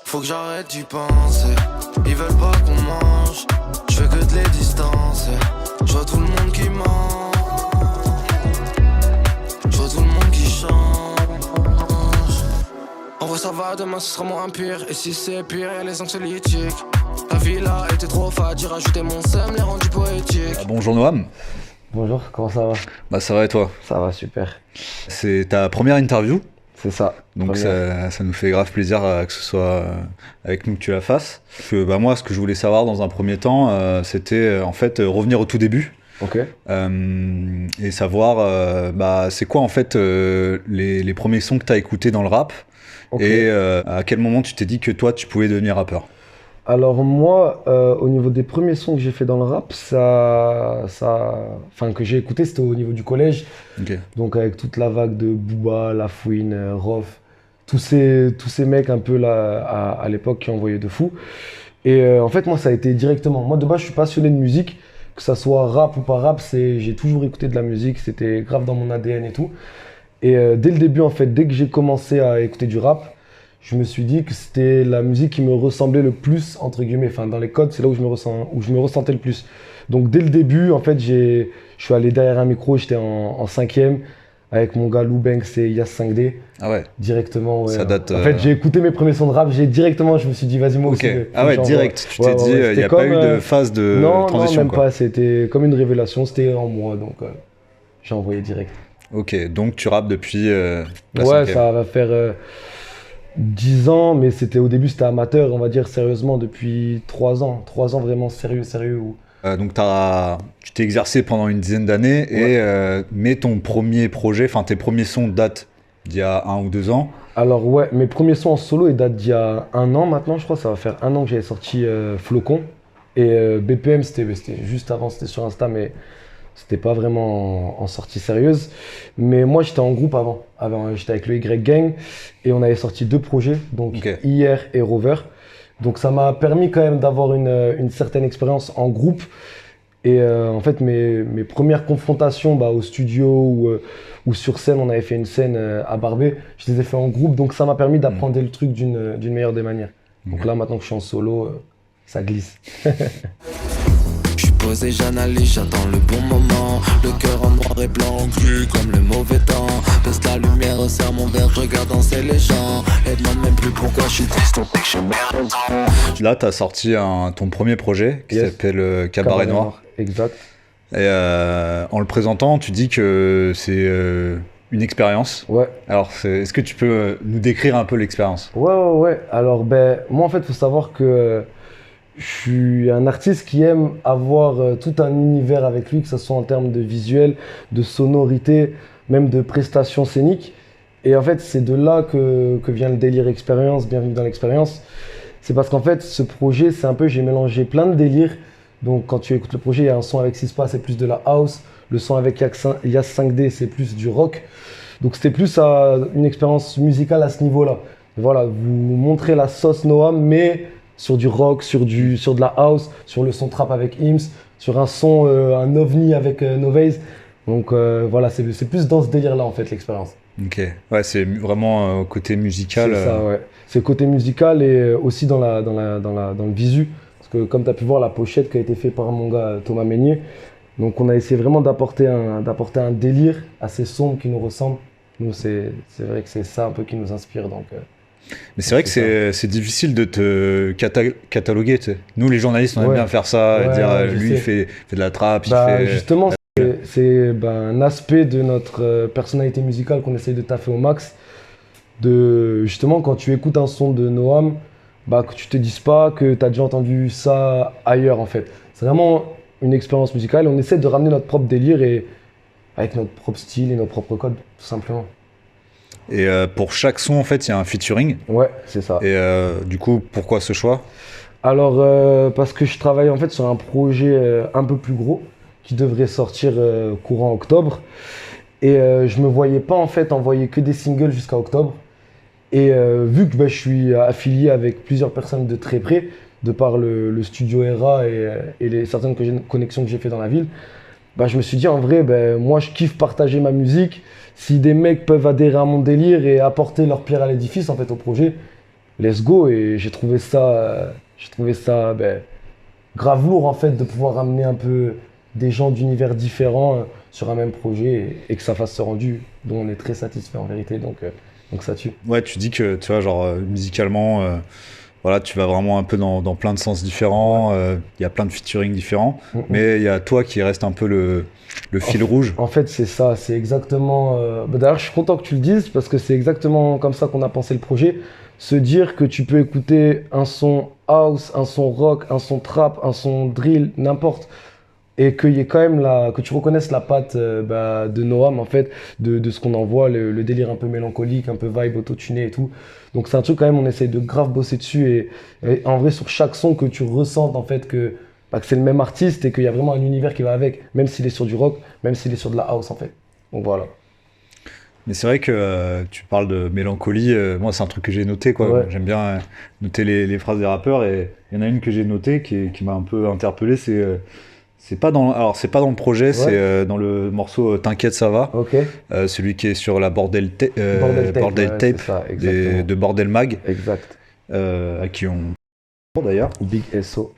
Faut que j'arrête d'y penser. Ils veulent pas qu'on mange. Je fais que de les distancer. Je vois tout le monde qui ment. Je vois tout le monde qui change. En vrai ça va, demain ce sera moins pire. Et si c'est pire, y'a les anxiolytiques. La vie là était trop fade, j'ai rajouté mon seum, les rendus poétiques. Bonjour Noam. Bonjour, comment ça va? Bah ça va et toi? Ça va, super. C'est ta première interview? C'est ça. Donc ça nous fait grave plaisir que ce soit avec nous que tu la fasses. Parce que moi, ce que je voulais savoir dans un premier temps, c'était en fait revenir au tout début. Ok. Et savoir c'est quoi en fait les premiers sons que tu as écoutés dans le rap. Okay. Et à quel moment tu t'es dit que toi tu pouvais devenir rappeur? Alors moi, au niveau des premiers sons que j'ai fait dans le rap, que j'ai écouté, c'était au niveau du collège. Okay. Donc avec toute la vague de Booba, La Fouine, Rof, tous ces mecs un peu là à l'époque qui envoyaient de fou. Et en fait moi ça a été directement. Moi de base je suis passionné de musique, que ça soit rap ou pas rap, j'ai toujours écouté de la musique, c'était grave dans mon ADN et tout. Et dès le début en fait, dès que j'ai commencé à écouter du rap, je me suis dit que c'était la musique qui me ressemblait le plus, entre guillemets. Enfin, dans les codes, c'est là où je me ressentais le plus. Donc, dès le début, en fait, je suis allé derrière un micro, j'étais en 5e, avec mon gars Lou Banks et Yas 5D. Ah ouais? Directement, ouais. Ça date... En fait, j'ai écouté mes premiers sons de rap, je me suis dit, vas-y, moi aussi. Ah ouais, direct. Tu t'es dit, il n'y a pas eu de phase de transition? Non, même pas. C'était comme une révélation, c'était en moi, donc j'ai envoyé direct. Ok, donc tu rappes depuis la 5e. Ouais, ça va faire... 10 ans, mais au début c'était amateur, on va dire sérieusement depuis 3 ans. 3 ans vraiment sérieux. Donc tu t'es exercé pendant une dizaine d'années, ouais. Mais ton premier projet, enfin tes premiers sons datent d'il y a 1 ou 2 ans. Alors ouais, mes premiers sons en solo ils datent d'il y a 1 an maintenant, je crois, ça va faire 1 an que j'avais sorti Flocon. Et BPM c'était juste avant, c'était sur Insta, mais c'était pas vraiment en sortie sérieuse. Mais moi, j'étais en groupe avant. J'étais avec le Y Gang et on avait sorti 2 projets, donc IR et Rover. Donc ça m'a permis quand même d'avoir une certaine expérience en groupe. Et en fait, mes premières confrontations au studio ou sur scène, on avait fait une scène à Barbé, je les ai fait en groupe. Donc ça m'a permis d'apprendre le truc d'une meilleure des manières. Donc là, maintenant que je suis en solo, ça glisse. Posé, j'analyse, j'attends le bon moment. Le cœur en noir et blanc, gris comme le mauvais temps. Baisse la lumière, resserre mon verre, je regarde danser les gens. Et demande même plus pourquoi je suis triste, on sait que je suis merde. Là, t'as sorti ton premier projet qui s'appelle Cabaret Noir. Exact. Et en le présentant, tu dis que c'est une expérience. Ouais. Alors, est-ce que tu peux nous décrire un peu l'expérience? Ouais. Alors, moi, en fait, il faut savoir que je suis un artiste qui aime avoir tout un univers avec lui, que ce soit en termes de visuel, de sonorité, même de prestations scéniques. Et en fait, c'est de là que vient le délire expérience, bienvenue dans l'expérience. C'est parce qu'en fait, ce projet, c'est un peu, j'ai mélangé plein de délires. Donc quand tu écoutes le projet, il y a un son avec Sispa, c'est plus de la house. Le son avec Yas 5D, c'est plus du rock. Donc c'était plus une expérience musicale à ce niveau-là. Voilà, vous montrez la sauce Noam, mais sur du rock, sur de la house, sur le son trap avec Ims, sur un son, un ovni avec Novase. Donc voilà, c'est plus dans ce délire-là en fait l'expérience. Ok, ouais, c'est vraiment côté musical. C'est ça, ouais. C'est côté musical et aussi dans le visu. Parce que comme tu as pu voir la pochette qui a été faite par mon gars Thomas Meignier, donc on a essayé vraiment d'apporter un délire assez sombre qui nous ressemble. Nous, c'est vrai que c'est ça un peu qui nous inspire. Donc, mais c'est vrai que c'est difficile de te cataloguer. Tu sais. Nous, les journalistes, on aime bien faire ça, dire lui, il fait de la trappe. Justement, c'est un aspect de notre personnalité musicale qu'on essaye de taffer au max. Justement, quand tu écoutes un son de Noam, que tu te dises pas que tu as déjà entendu ça ailleurs, en fait. C'est vraiment une expérience musicale. On essaie de ramener notre propre délire et avec notre propre style et nos propres codes, tout simplement. Et pour chaque son, en fait, il y a un featuring. Ouais, c'est ça. Et du coup, pourquoi ce choix? Alors, parce que je travaille en fait sur un projet un peu plus gros qui devrait sortir courant octobre. Et je me voyais pas en fait envoyer que des singles jusqu'à octobre. Et vu que je suis affilié avec plusieurs personnes de très près, de par le studio ERA et les certaines connexions que j'ai fait dans la ville, je me suis dit en vrai, moi je kiffe partager ma musique. Si des mecs peuvent adhérer à mon délire et apporter leur pierre à l'édifice en fait au projet, let's go. Et j'ai trouvé ça grave lourd en fait de pouvoir amener un peu des gens d'univers différents sur un même projet et que ça fasse ce rendu dont on est très satisfait en vérité. Donc ça tue. Ouais, tu dis que, tu vois, genre, musicalement, voilà, tu vas vraiment un peu dans plein de sens différents, il y a plein de featuring différents, mais il y a toi qui reste un peu le fil rouge. En fait, c'est ça, c'est exactement... d'ailleurs, je suis content que tu le dises parce que c'est exactement comme ça qu'on a pensé le projet. Se dire que tu peux écouter un son house, un son rock, un son trap, un son drill, n'importe, et qu'il y ait quand même que tu reconnaisses la patte de Noam, en fait, de ce qu'on envoie, le délire un peu mélancolique, un peu vibe autotuné et tout. Donc c'est un truc quand même, on essaye de grave bosser dessus et en vrai, sur chaque son que tu ressentes, en fait, que c'est le même artiste et qu'il y a vraiment un univers qui va avec, même s'il est sur du rock, même s'il est sur de la house, en fait. Donc voilà. Mais c'est vrai que tu parles de mélancolie, moi c'est un truc que j'ai noté, quoi. Ouais. J'aime bien noter les phrases des rappeurs, et il y en a une que j'ai notée qui m'a un peu interpellé, c'est pas dans le projet, c'est dans le morceau T'inquiète ça va, Ok. celui qui est sur la Bordel Tape ouais, c'est ça, exactement. de Bordel Mag, Exact. à qui on d'ailleurs. Big SO.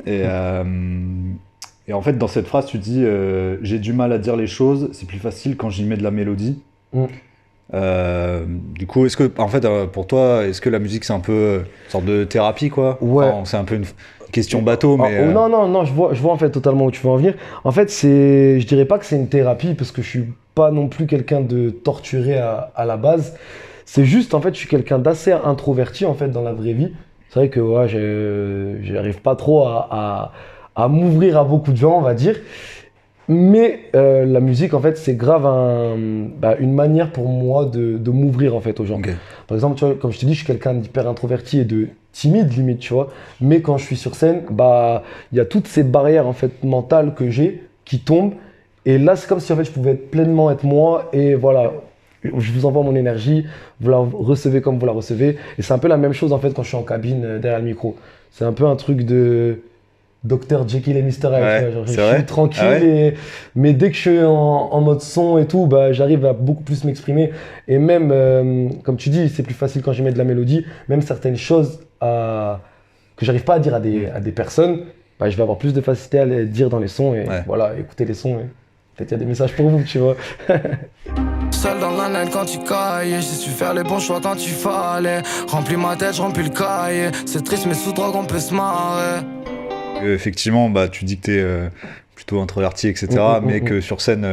Et en fait, dans cette phrase, tu dis j'ai du mal à dire les choses, c'est plus facile quand j'y mets de la mélodie. Du coup, est-ce que, en fait, pour toi, est-ce que la musique c'est un peu une sorte de thérapie, quoi? Ouais. Enfin, c'est un peu une question bateau, mais. Non, je vois en fait totalement où tu veux en venir. En fait, je dirais pas que c'est une thérapie parce que je suis pas non plus quelqu'un de torturé à la base. C'est juste, en fait, je suis quelqu'un d'assez introverti en fait dans la vraie vie. C'est vrai que ouais, j'arrive pas trop à m'ouvrir à beaucoup de gens, on va dire. Mais la musique, en fait, c'est grave une manière pour moi de m'ouvrir en fait aux gens. Ok. Par exemple, tu vois, comme je te dis, je suis quelqu'un d'hyper introverti et de timide limite, tu vois. Mais quand je suis sur scène, il y a toutes ces barrières en fait mentales que j'ai qui tombent. Et là, c'est comme si en fait je pouvais pleinement être moi. Et voilà, je vous envoie mon énergie, vous la recevez comme vous la recevez. Et c'est un peu la même chose en fait quand je suis en cabine derrière le micro. C'est un peu un truc de Dr Jekyll et Mr Hyde. Ouais, Tu vois, genre, c'est je vrai. suis tranquille, Ah ouais. mais dès que je suis en mode son et tout, j'arrive à beaucoup plus m'exprimer. Et même, comme tu dis, c'est plus facile quand je mets de la mélodie. Même certaines choses que j'arrive pas à dire à des personnes, je vais avoir plus de facilité à les dire dans les sons. Et Ouais. voilà, écoutez les sons. Peut-être il y a des messages pour vous, tu vois. Seul dans la night quand tu cailles, j'ai su faire les bons choix quand tu fallait. Remplis ma tête, je remplis le cahier. C'est triste mais sous drogue on peut se marrer. Effectivement, tu dis que t'es plutôt introverti, etc. Mais que sur scène,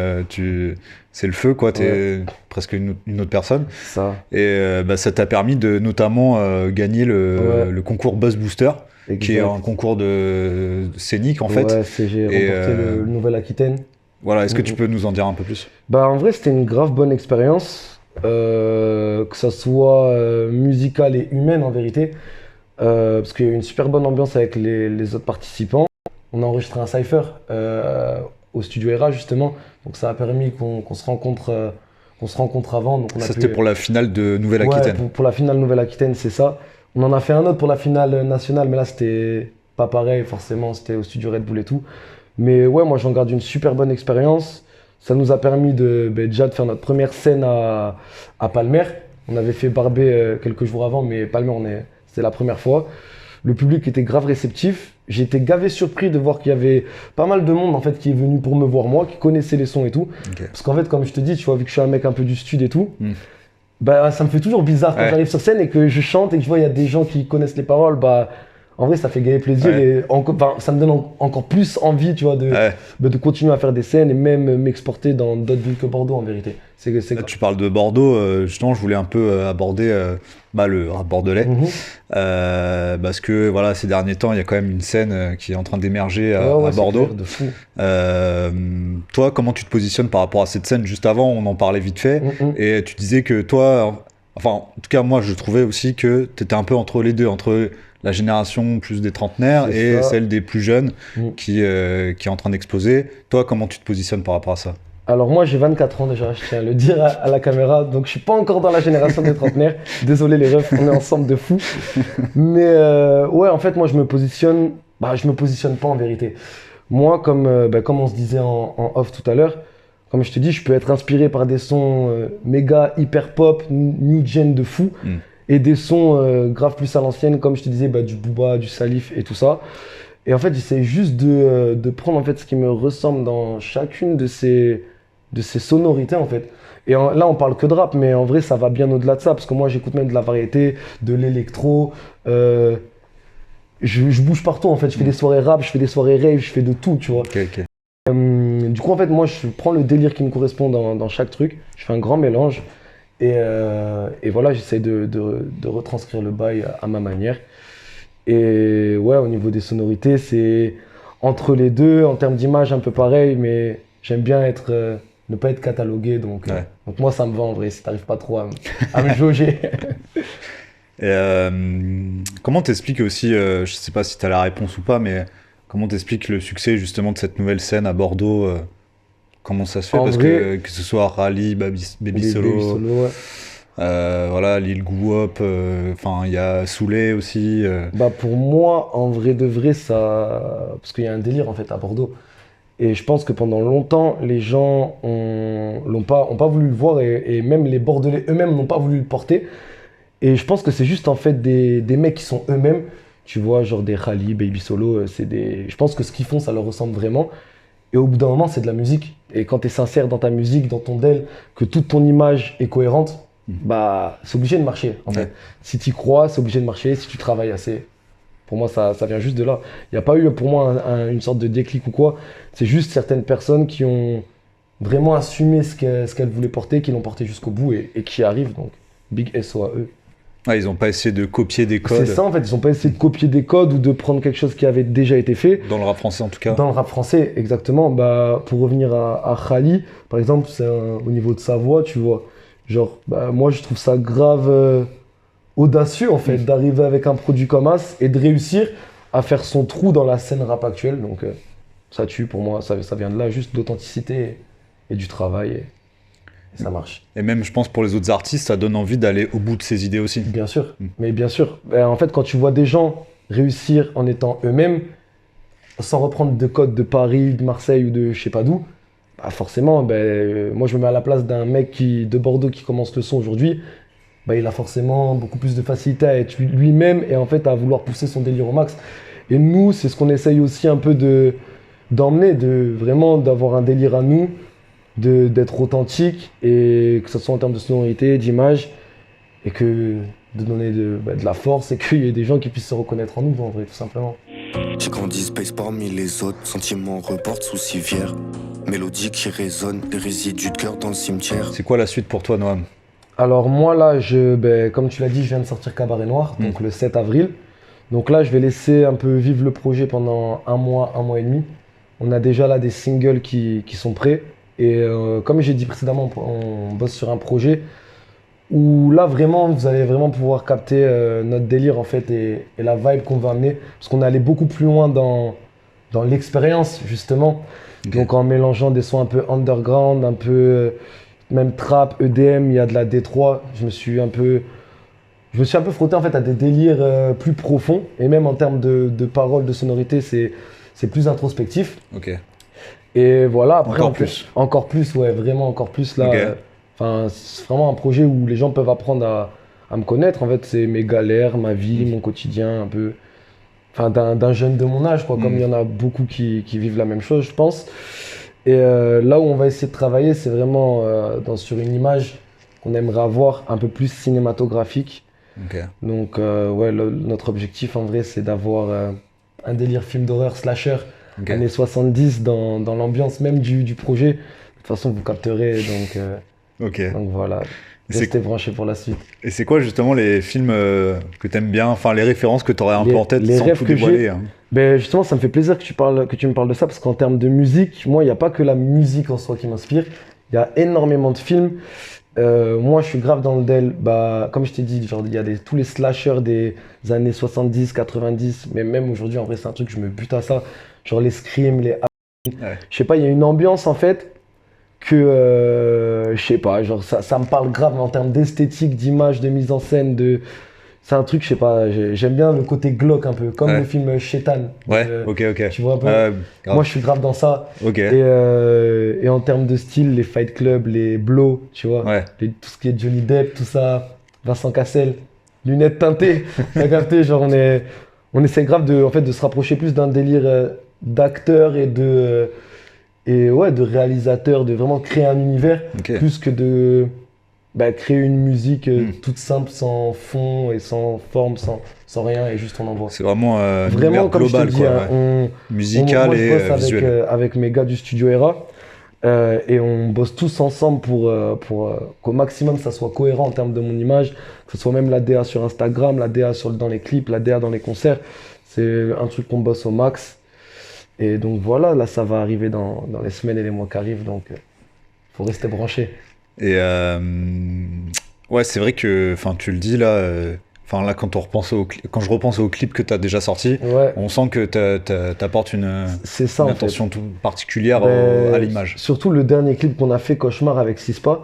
c'est le feu, quoi. T'es presque une autre personne. Ça. Et ça t'a permis de notamment gagner le concours Buzz Booster, Exact. qui est un concours de scénique, en fait. Ouais, j'ai remporté le Nouvelle-Aquitaine. Voilà, est-ce que tu peux nous en dire un peu plus? En vrai, c'était une grave bonne expérience, que ça soit musicale et humaine en vérité, parce qu'il y a eu une super bonne ambiance avec les autres participants. On a enregistré un cypher au studio ERA justement, donc ça a permis qu'on se rencontre avant. Donc Ça, c'était pour la finale de Nouvelle-Aquitaine. Ouais, pour la finale Nouvelle-Aquitaine, c'est ça. On en a fait un autre pour la finale nationale, mais là c'était pas pareil, forcément, c'était au studio Red Bull et tout. Mais ouais, moi j'en garde une super bonne expérience. Ça nous a permis déjà de faire notre première scène à Palmer. On avait fait Barbé quelques jours avant, mais Palmer, c'était la première fois. Le public était grave réceptif. J'ai été gavé surpris de voir qu'il y avait pas mal de monde en fait qui est venu pour me voir moi, qui connaissait les sons et tout. Okay. Parce qu'en fait, comme je te dis, tu vois, vu que je suis un mec un peu du stud et tout, ça me fait toujours bizarre quand j'arrive sur scène et que je chante et que je vois il y a des gens qui connaissent les paroles. En vrai, ça fait gagner plaisir et ça me donne encore plus envie, tu vois, de continuer à faire des scènes et même m'exporter dans d'autres villes que Bordeaux en vérité. Là, tu parles de Bordeaux, justement, je voulais un peu aborder le rap bordelais. Parce que voilà, ces derniers temps, il y a quand même une scène qui est en train d'émerger à Bordeaux. De fou. Toi, comment tu te positionnes par rapport à cette scène? Juste avant, on en parlait vite fait, et tu disais que toi, enfin, en tout cas, moi, je trouvais aussi que tu étais un peu entre les deux, entre la génération plus des trentenaires et celle des plus jeunes qui est en train d'exploser. Toi, comment tu te positionnes par rapport à ça? Alors moi j'ai 24 ans déjà, je tiens à le dire à la caméra, donc je suis pas encore dans la génération des trentenaires. Désolé les refs, on est ensemble de fous. Mais ouais, en fait moi je me positionne pas en vérité. Moi comme on se disait en off tout à l'heure, comme je te dis, je peux être inspiré par des sons méga hyper pop, new gen de fou. et des sons grave plus à l'ancienne, comme je te disais, du Booba, du Salif et tout ça. Et en fait, j'essaie juste de prendre en fait ce qui me ressemble dans chacune de ces sonorités en fait. Là, on parle que de rap, mais en vrai, ça va bien au-delà de ça, parce que moi, j'écoute même de la variété, de l'électro. Je bouge partout en fait. Je fais des soirées rap, je fais des soirées rave, je fais de tout, tu vois. Ok, ok. Du coup, en fait, moi, je prends le délire qui me correspond dans chaque truc. Je fais un grand mélange. Et voilà, j'essaie de retranscrire le bail à ma manière. Et ouais, au niveau des sonorités, c'est entre les deux, en termes d'image, un peu pareil, mais j'aime bien ne pas être catalogué. Donc moi, ça me va en vrai, si t'arrives pas trop à me jauger. Et comment t'expliques aussi, je sais pas si t'as la réponse ou pas, mais comment t'expliques le succès justement de cette nouvelle scène à Bordeaux comment ça se fait? Parce que ce soit Rally, Baby Solo, ouais. voilà, Lil Guwop, enfin il y a Soulé aussi. Pour moi, en vrai de vrai, ça. Parce qu'il y a un délire en fait à Bordeaux. Et je pense que pendant longtemps, les gens ont pas voulu le voir et même les Bordelais eux-mêmes n'ont pas voulu le porter. Et je pense que c'est juste en fait des mecs qui sont eux-mêmes. Tu vois, genre des Rally, Baby Solo, je pense que ce qu'ils font, ça leur ressemble vraiment. Et au bout d'un moment, c'est de la musique. Et quand tu es sincère dans ta musique, dans ton DEL, que toute ton image est cohérente, c'est obligé de marcher en fait. Si tu y crois, c'est obligé de marcher. Si tu travailles assez, pour moi, ça vient juste de là. Il n'y a pas eu pour moi une sorte de déclic ou quoi. C'est juste certaines personnes qui ont vraiment assumé ce qu'elles voulaient porter, qui l'ont porté jusqu'au bout et qui y arrivent. Donc, big SO à eux. Ils n'ont pas essayé de copier des codes. C'est ça en fait, ils n'ont pas essayé de copier des codes ou de prendre quelque chose qui avait déjà été fait. Dans le rap français en tout cas. Dans le rap français, exactement. Pour revenir à Khali, par exemple, au niveau de sa voix, tu vois. Genre, moi je trouve ça grave audacieux en fait, d'arriver avec un produit comme As et de réussir à faire son trou dans la scène rap actuelle. Donc ça tue pour moi, ça vient de là, juste d'authenticité et du travail. Et ça marche. Et même, je pense, pour les autres artistes, ça donne envie d'aller au bout de ses idées aussi. Bien sûr, mais bien sûr. En fait, quand tu vois des gens réussir en étant eux-mêmes, sans reprendre de codes de Paris, de Marseille ou de je sais pas d'où, forcément, moi je me mets à la place d'un mec de Bordeaux qui commence le son aujourd'hui, il a forcément beaucoup plus de facilité à être lui-même et en fait à vouloir pousser son délire au max. Et nous, c'est ce qu'on essaye aussi un peu d'emmener, vraiment d'avoir un délire à nous, d'être authentique et que ce soit en termes de sonorité, d'image et de donner de la force et qu'il y ait des gens qui puissent se reconnaître en nous en vrai tout simplement. J'ai grandi space parmi les autres, sentiments reportent sous civière, mélodie qui résonne, des résidus de cœur dans le cimetière. C'est quoi la suite pour toi, Noam? Alors moi là, comme tu l'as dit, je viens de sortir Cabaret Noir, donc le 7 avril. Donc là, je vais laisser un peu vivre le projet pendant un mois et demi. On a déjà là des singles qui sont prêts. Et comme j'ai dit précédemment, on bosse sur un projet où là vraiment vous allez vraiment pouvoir capter notre délire en fait et la vibe qu'on va amener parce qu'on est allé beaucoup plus loin dans l'expérience justement. Okay. Donc en mélangeant des sons un peu underground, un peu même trap, EDM, il y a de la D3. Je me suis un peu frotté en fait à des délires plus profonds et même en termes de paroles, de sonorité, c'est plus introspectif. Ok. Et voilà, après, encore plus, ouais, vraiment encore plus là. Okay. C'est vraiment un projet où les gens peuvent apprendre à me connaître. En fait, c'est mes galères, ma vie, mon quotidien, un peu. D'un jeune de mon âge, quoi. Comme il y en a beaucoup qui vivent la même chose, je pense. Et là où on va essayer de travailler, c'est vraiment sur une image qu'on aimerait avoir un peu plus cinématographique. Okay. Donc, notre objectif en vrai, c'est d'avoir un délire film d'horreur slasher. Okay. Années 70 dans l'ambiance même du projet. De toute façon, vous capterez, donc voilà. Restez branchés pour la suite. Et c'est quoi justement les films que t'aimes bien, enfin les références que t'aurais un peu en tête sans tout dévoiler Justement, ça me fait plaisir que tu me parles de ça parce qu'en termes de musique, moi, il n'y a pas que la musique en soi qui m'inspire. Il y a énormément de films. Moi, je suis grave dans le DEL. Comme je t'ai dit, il y a tous les slashers des années 70, 90, mais même aujourd'hui, en vrai, c'est un truc, je me bute à ça. Genre les screams, les... Ouais. Je sais pas, il y a une ambiance en fait que, je sais pas, genre ça me parle grave en termes d'esthétique, d'image, de mise en scène, c'est un truc, je sais pas, j'aime bien le côté glauque un peu, comme le film Shaitan. Ouais, ok. Tu vois un peu moi je suis grave dans ça. Okay. Et en termes de style, les Fight Club, les Blow, tu vois, tout ce qui est Johnny Depp, tout ça, Vincent Cassel, lunettes teintées. T'as capté, genre on essaie grave en fait, de se rapprocher plus d'un délire d'acteur et de réalisateur, de vraiment créer un univers, plus que de créer une musique toute simple, sans fond et sans forme, sans rien, et juste on envoie. C'est vraiment vraiment comme global, je te dis, quoi, musical et je bosse visuel. avec mes gars du studio ERA, et on bosse tous ensemble pour qu'au maximum ça soit cohérent en termes de mon image, que ce soit même la DA sur Instagram, la DA dans les clips, la DA dans les concerts. C'est un truc qu'on bosse au max. Et donc voilà, là ça va arriver dans les semaines et les mois qui arrivent, donc faut rester branché. Et ouais, c'est vrai que, tu le dis là, là quand quand je repense au clip que tu as déjà sorti, on sent que t'apportes une attention toute particulière à l'image. Surtout le dernier clip qu'on a fait, Cauchemar, avec Sispa.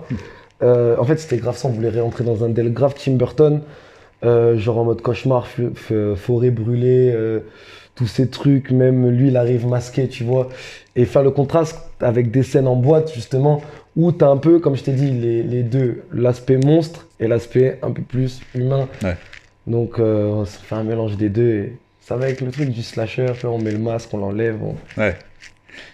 En fait, c'était grave ça, on voulait réentrer dans un délire grave Tim Burton, genre en mode cauchemar, forêt brûlée, tous ces trucs, même lui il arrive masqué, tu vois, et faire le contraste avec des scènes en boîte justement, où t'as un peu, comme je t'ai dit, les deux, l'aspect monstre et l'aspect un peu plus humain. Donc on fait un mélange des deux, et ça va avec le truc du slasher, on met le masque, on l'enlève,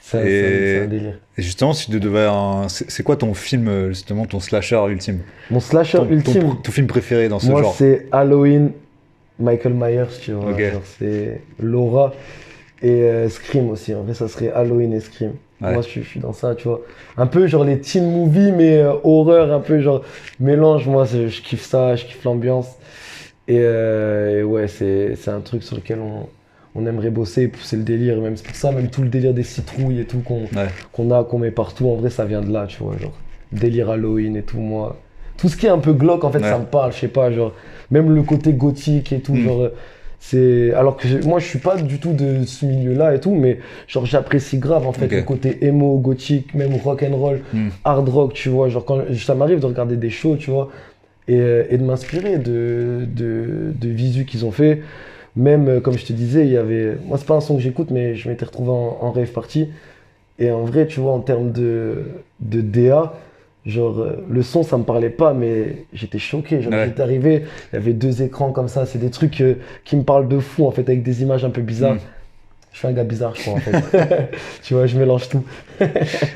c'est un délire. Et justement, si tu devais c'est quoi ton film, justement, ton slasher ultime? Mon slasher ultime, ton film préféré dans ce genre? Moi c'est Halloween, Michael Myers, tu vois, genre c'est Laura, et Scream aussi. En fait, ça serait Halloween et Scream. Moi je suis dans ça, tu vois, un peu genre les teen movies mais horreur, un peu genre mélange. Moi je kiffe ça, je kiffe l'ambiance, et ouais, c'est un truc sur lequel on aimerait bosser et pousser le délire. Même c'est pour ça, même tout le délire des citrouilles et tout qu'on met partout, en vrai ça vient de là, tu vois, genre délire Halloween et tout. Moi tout ce qui est un peu glauque, en fait, ça me parle, je sais pas, genre même le côté gothique et tout, genre c'est, alors que moi je suis pas du tout de ce milieu-là et tout, mais genre j'apprécie grave en fait le côté emo, gothique, même rock and roll, hard rock, tu vois, genre quand ça m'arrive de regarder des shows, tu vois, et de m'inspirer de visus qu'ils ont fait. Même comme je te disais, il y avait, moi c'est pas un son que j'écoute, mais je m'étais retrouvé en rave party, et en vrai, tu vois, en termes de DA, genre le son ça me parlait pas, mais j'étais choqué, genre j'étais arrivé, il y avait 2 écrans comme ça, c'est des trucs qui me parlent de fou en fait, avec des images un peu bizarres. Je suis un gars bizarre, je crois, en fait. Tu vois, je mélange tout.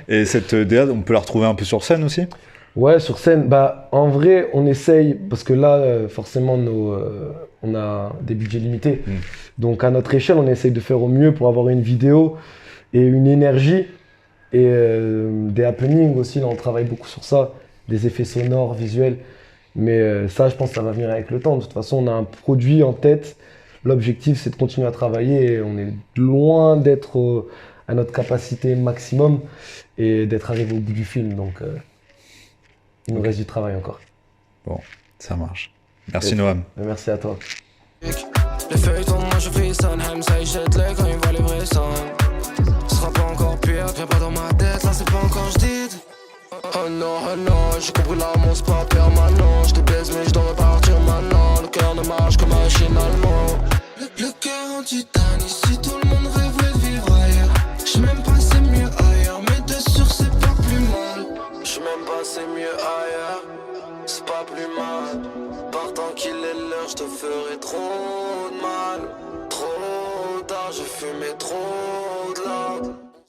Et cette DA, on peut la retrouver un peu sur scène aussi? Ouais, sur scène, en vrai on essaye, parce que là forcément on a des budgets limités, donc à notre échelle on essaye de faire au mieux pour avoir une vidéo et une énergie. Et des happenings aussi, là on travaille beaucoup sur ça, des effets sonores, visuels, mais ça je pense que ça va venir avec le temps. De toute façon on a un produit en tête, l'objectif c'est de continuer à travailler, et on est loin d'être à notre capacité maximum et d'être arrivé au bout du film, donc il nous reste du travail encore. Bon, ça marche. Merci Noam. Merci à toi. Les feuilletons, moi je frissonne, Hamza il jette les quand il voit les vrais sons. Ce sera pas encore pire, viens pas dans ma tête, là c'est pas encore j'dite. Oh non, j'ai compris l'amour c'est pas permanent. Je te baise mais je dois repartir maintenant. Le cœur ne marche que machinalement. Le cœur en titane, ici tout le monde rêve de vivre ailleurs. J'sais même pas c'est mieux ailleurs, mais de sûr c'est pas plus mal. J'sais même pas c'est mieux ailleurs, c'est pas plus mal. Partant qu'il est l'heure, je te ferai trop de mal. Trop tard, j'ai fumé trop de larmes.